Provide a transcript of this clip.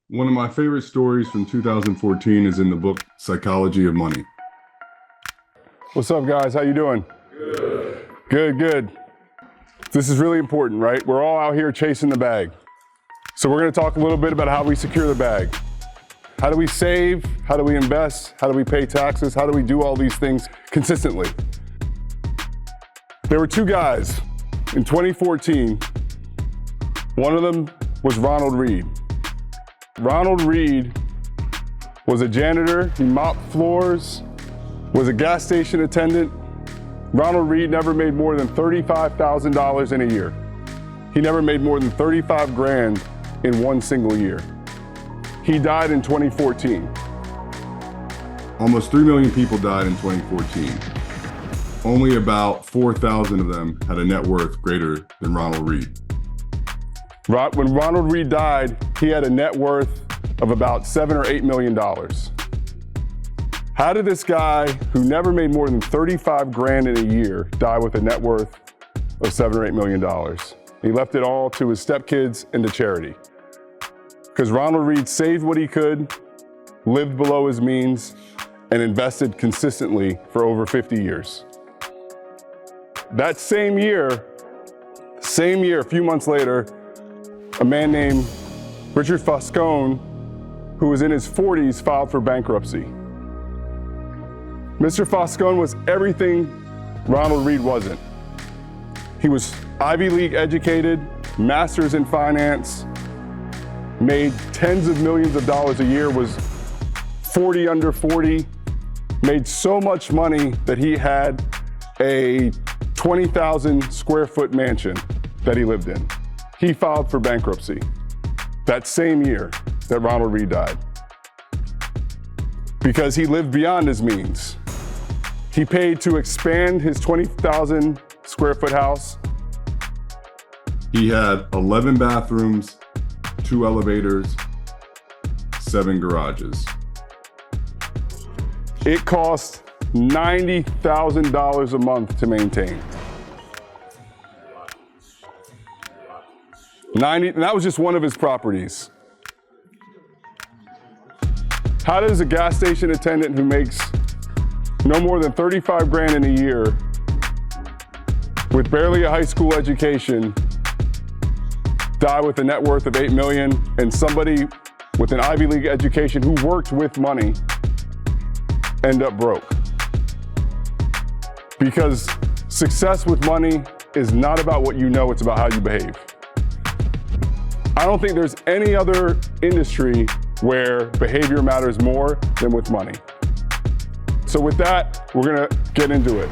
One of my favorite stories from 2014 is in the book, Psychology of Money. What's up, guys? How you doing? Good. Good. This is really important, right? We're all out here chasing the bag. So we're going to talk a little bit about how we secure the bag. How do we save? How do we invest? How do we pay taxes? How do we do all these things consistently? There were two guys in 2014. One of them was Ronald Read. Ronald Read was a janitor. He mopped floors, was a gas station attendant. Ronald Read never made more than $35,000 in a year. He never made more than 35 grand in one single year. He died in 2014. Almost 3 million people died in 2014. Only about 4,000 of them had a net worth greater than Ronald Read. When Ronald Read died, he had a net worth of about $7 or $8 million. How did this guy who never made more than 35 grand in a year die with a net worth of $7 or $8 million? He left it all to his stepkids and to charity. Because Ronald Read saved what he could, lived below his means, and invested consistently for over 50 years. That same year, a few months later, a man named Richard Foscone, who was in his 40s, filed for bankruptcy. Mr. Foscone was everything Ronald Read wasn't. He was Ivy League educated, masters in finance, made tens of millions of dollars a year, was 40 under 40, made so much money that he had a 20,000 square foot mansion that he lived in. He filed for bankruptcy that same year that Ronald Read died because he lived beyond his means. He paid to expand his 20,000 square foot house. He had 11 bathrooms, 2 elevators, 7 garages. It cost $90,000 a month to maintain. And that was just one of his properties. How does a gas station attendant who makes no more than 35 grand in a year with barely a high school education die with a net worth of 8 million, and somebody with an Ivy League education who worked with money end up broke? Because success with money is not about what you know, it's about how you behave. I don't think there's any other industry where behavior matters more than with money. So with that, we're gonna get into it.